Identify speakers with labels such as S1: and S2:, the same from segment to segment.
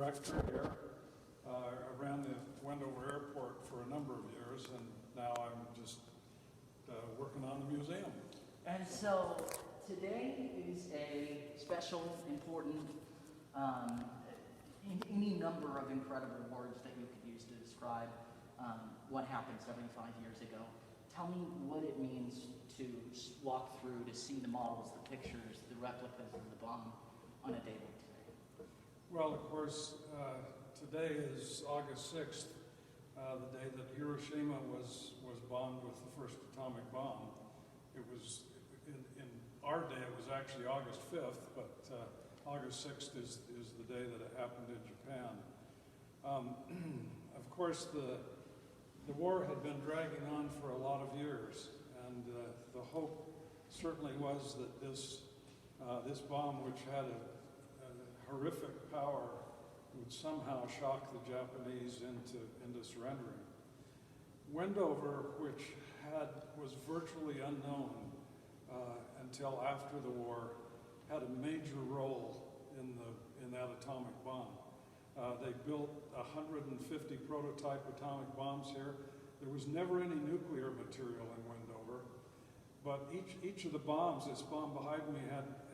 S1: director here. I ran the Wendover Airport for a number of years, and now I'm just working on the museum.
S2: And so today is a special, important, any number of incredible words that you could use to describe what happened 75 years ago. Tell me what it means to walk through, to see the models, the pictures, the replicas of the bomb on a day like today.
S1: Well, of course, today is August 6th, the day that Hiroshima was bombed with the first atomic bomb. It was, in our day, it was actually August 5th, but August 6th is the day that it happened in Japan. Of course, the war had been dragging on for a lot of years, and the hope certainly was that this bomb, which had a horrific power, would somehow shock the Japanese into surrendering. Wendover, which was virtually unknown until after the war, had a major role in that atomic bomb. They built 150 prototype atomic bombs here. There was never any nuclear material in Wendover, but each of the bombs, this bomb behind me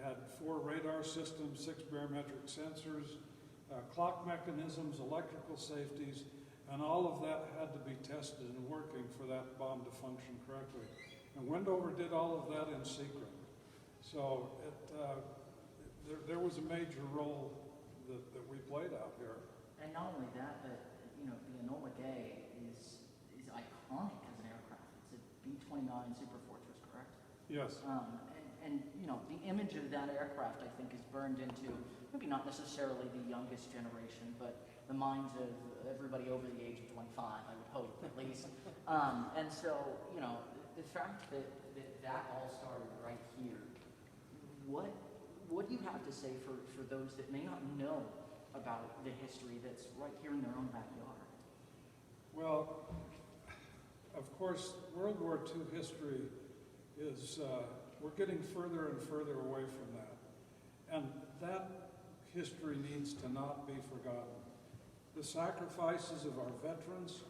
S1: had 4 radar systems, 6 barometric sensors, clock mechanisms, electrical safeties, and all of that had to be tested and working for that bomb to function correctly. And Wendover did all of that in secret. So there was a major role that we played out here.
S2: And not only that, but the Enola Gay is iconic as an aircraft. It's a B-29 Super Fortress, correct?
S1: Yes.
S2: And the image of that aircraft, I think, is burned into maybe not necessarily the youngest generation, but the minds of everybody over the age of 25, I would hope, at least. And so, the fact that all started right here, what do you have to say for those that may not know about the history that's right here in their own backyard?
S1: Well, of course, World War II history is, we're getting further and further away from that. And that history needs to not be forgotten. The sacrifices of our veterans,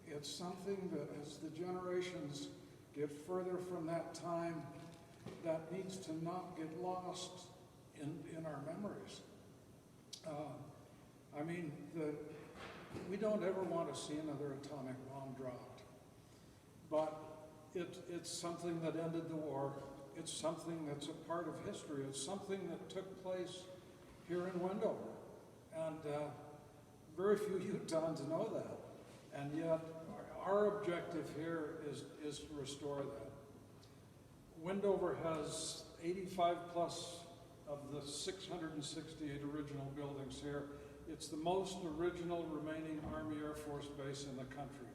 S1: it's something that as the generations get further from that time, that needs to not get lost in our memories. We don't ever want to see another atomic bomb dropped, but it's something that ended the war. It's something that's a part of history. It's something that took place here in Wendover, and very few Utahns know that. And yet, our objective here is to restore that. Wendover has 85 plus of the 668 original buildings here. It's the most original remaining Army Air Force base in the country.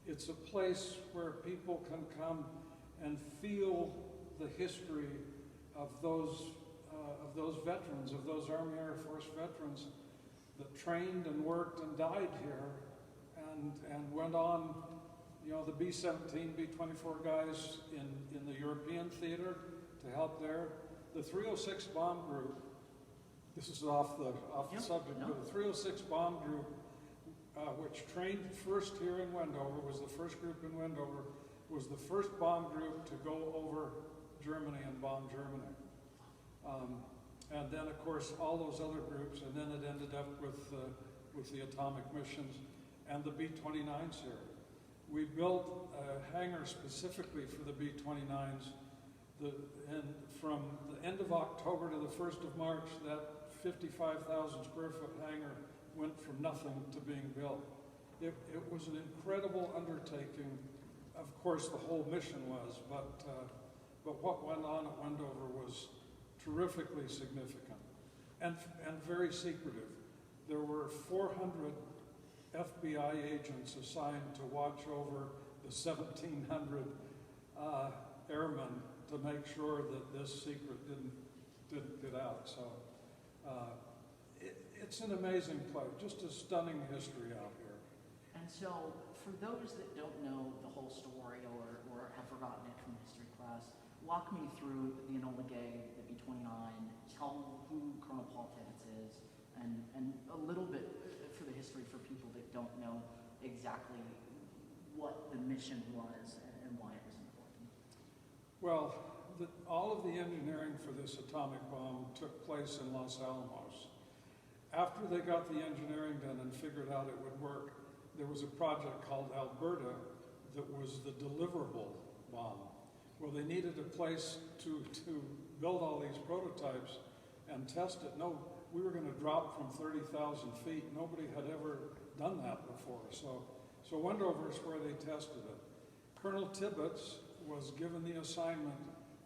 S1: It's a place where people can come and feel the history of those veterans, of those Army Air Force veterans that trained and worked and died here and went on, the B-17, B-24 guys in the European theater to help there. The 306 bomb group, this is off the subject, but the 306 bomb group, which trained first here in Wendover, was the first group in Wendover, was the first bomb group to go over Germany and bomb Germany. And then, of course, all those other groups, and then it ended up with the atomic missions and the B-29s here. We built a hangar specifically for the B-29s, and from the end of October to the 1st of March, that 55,000 square foot hangar went from nothing to being built. It was an incredible undertaking. Of course, the whole mission was, but what went on at Wendover was terrifically significant and very secretive. There were 400 FBI agents assigned to watch over the 1,700 airmen to make sure that this secret didn't get out. So it's an amazing place, just a stunning history out here.
S2: And so, for those that don't know the whole story or have forgotten it from walk me through the Enola Gay, the B-29, tell who Colonel Paul Tibbets is, and a little bit for the history for people that don't know exactly what the mission was and why it was important.
S1: Well, all of the engineering for this atomic bomb took place in Los Alamos. After they got the engineering done and figured out it would work, there was a project called Alberta that was the deliverable bomb. Well, they needed a place to build all these prototypes and test it. No, we were going to drop from 30,000 feet. Nobody had ever done that before. So Wendover is where they tested it. Colonel Tibbets was given the assignment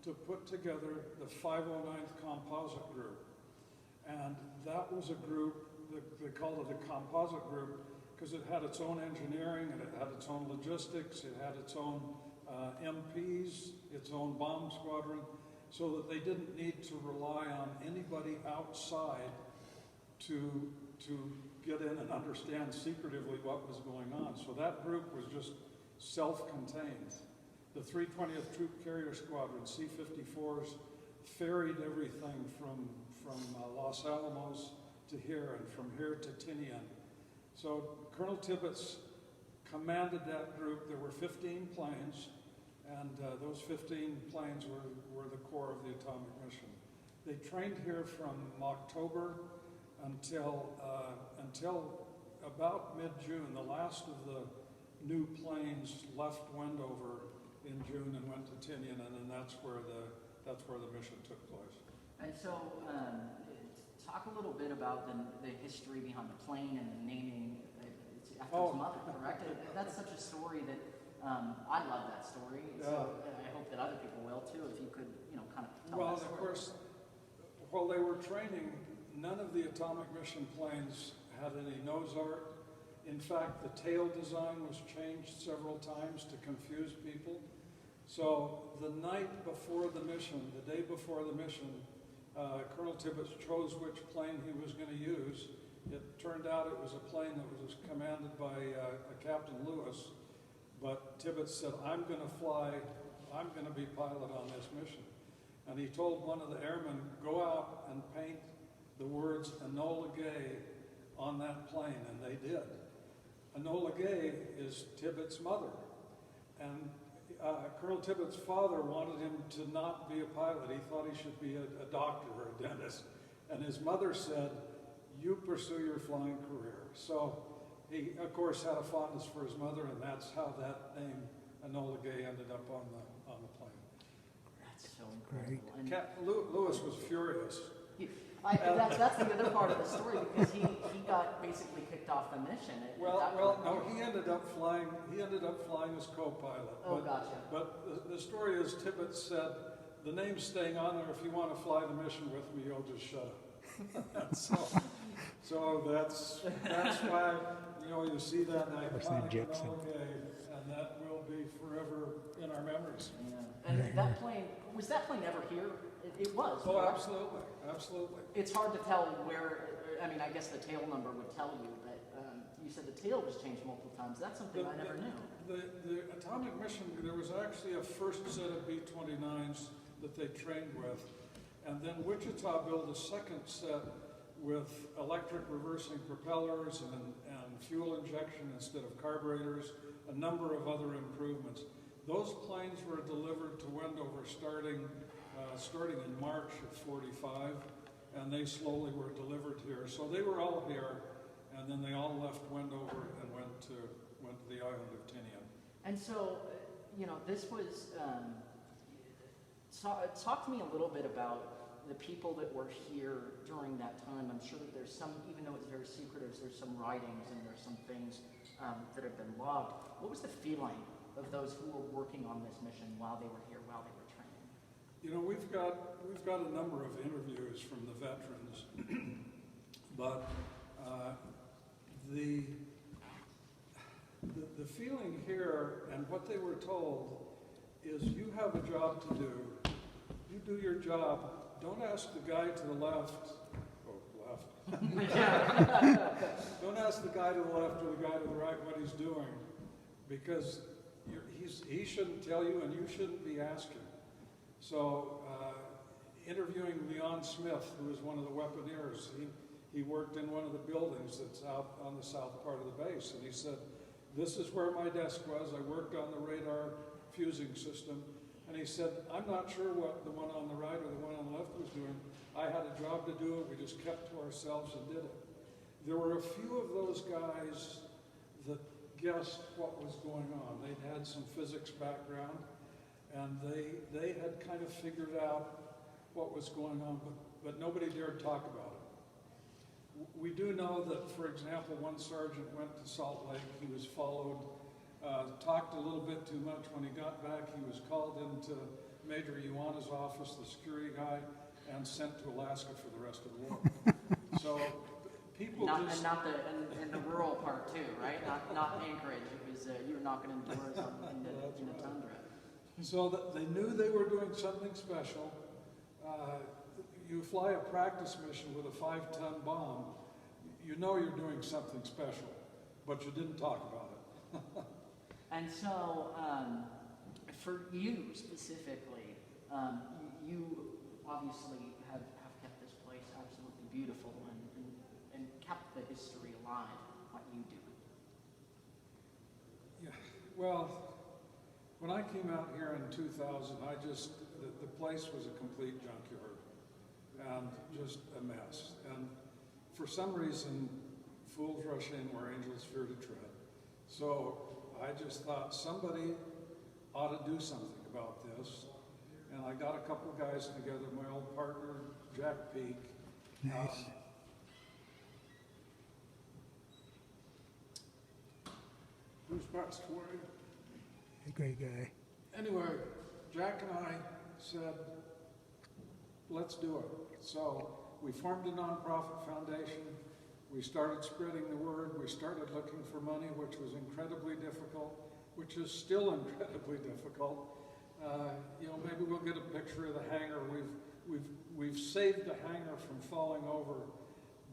S1: to put together the 509th Composite Group. And that was a group, they called it a composite group, because it had its own engineering, and it had its own logistics, it had its own MPs, its own bomb squadron, so that they didn't need to rely on anybody outside to get in and understand secretively what was going on. So that group was just self-contained. The 320th Troop Carrier Squadron, C-54s, ferried everything from Los Alamos to here, and from here to Tinian. So Colonel Tibbets commanded that group. There were 15 planes, and those 15 planes were the core of the atomic mission. They trained here from October until about mid-June. The last of the new planes left Wendover in June and went to Tinian, and then that's where the mission took place.
S2: And so, talk a little bit about the history behind the plane and the naming. It's after his mother, correct? That's such a story that I love that story. So I hope that other people will too. If you could, kind of tell
S1: Well,
S2: that story.
S1: of course, while they were training, none of the atomic mission planes had any nose art. In fact, the tail design was changed several times to confuse people. So the night before the mission, the day before the mission, Colonel Tibbets chose which plane he was going to use. It turned out it was a plane that was commanded by Captain Lewis, but Tibbets said, I'm going to fly, I'm going to be pilot on this mission. And he told one of the airmen, go out and paint the words Enola Gay on that plane, and they did. Enola Gay is Tibbets' mother, and Colonel Tibbets' father wanted him to not be a pilot. He thought he should be a doctor or a dentist. And his mother said, you pursue your flying career. So he, of course, had a fondness for his mother, and that's how that name, Enola Gay, ended up on the plane.
S2: That's so incredible.
S1: And Lewis was furious.
S2: That's the other part of the story, because he got basically kicked off the mission.
S1: No, he ended up flying as co-pilot.
S2: Oh, gotcha.
S1: But the story is Tibbets said, the name's staying on there. If you want to fly the mission with me, you'll just shut up. so that's why you see that iconic Enola Gay, and that will be forever in our memories.
S2: Yeah. And that plane ever here? It was.
S1: Oh,
S2: right?
S1: Absolutely.
S2: It's hard to tell where. I mean, I guess the tail number would tell you, but you said the tail was changed multiple times. That's something I never knew.
S1: The atomic mission, there was actually a first set of B-29s that they trained with, and then Wichita built a second set with electric reversing propellers and fuel injection instead of carburetors, a number of other improvements. Those planes were delivered to Wendover starting in March of '45, and they slowly were delivered here. So they were all here, and then they all left Wendover and went to the island of Tinian.
S2: And so, this was. Talk to me a little bit about the people that were here during that time. I'm sure that there's some, even though it's very secretive, there's some writings and there's some things that have been logged. What was the feeling of those who were working on this mission while they were here, while they were training?
S1: We've got a number of interviews from the veterans, but the feeling here and what they were told is you have a job to do. You do your job. Don't ask the guy to the left. Don't ask the guy to the left or the guy to the right what he's doing, because he shouldn't tell you and you shouldn't be asking. So interviewing Leon Smith, who was one of the weaponeers, he worked in one of the buildings that's out on the south part of the base, and he said, this is where my desk was. I worked on the radar fusing system. And he said, I'm not sure what the one on the right or the one on the left was doing. I had a job to do it. We just kept to ourselves and did it. There were a few of those guys that guessed what was going on. They'd had some physics background, and they had kind of figured out what was going on, but nobody dared talk about it. We do know that, for example, one sergeant went to Salt Lake. He was followed, talked a little bit too much. When he got back, he was called into Major Ioana's office, the security guy, and sent to Alaska for the rest of the war. So people just...
S2: in the rural part too, right? Not Anchorage. It was, you were knocking on doors in the tundra.
S1: So that they knew they were doing something special. You fly a practice mission with a 5-ton bomb, you know you're doing something special, but you didn't talk about it.
S2: And so, for you specifically, you obviously have kept this place absolutely beautiful and kept the history alive, what you do.
S1: Yeah, well, when I came out here in 2000, the place was a complete junkyard and just a mess. And for some reason, fools rush in where angels fear to tread. So I just thought somebody ought to do something about this. And I got a couple guys together, my old partner, Jack Peak.
S3: Nice.
S1: Who's passed away?
S3: A great guy.
S1: Anyway, Jack and I said, let's do it. So we formed a nonprofit foundation. We started spreading the word. We started looking for money, which was incredibly difficult, which is still incredibly difficult. Maybe we'll get a picture of the hangar. We've saved the hangar from falling over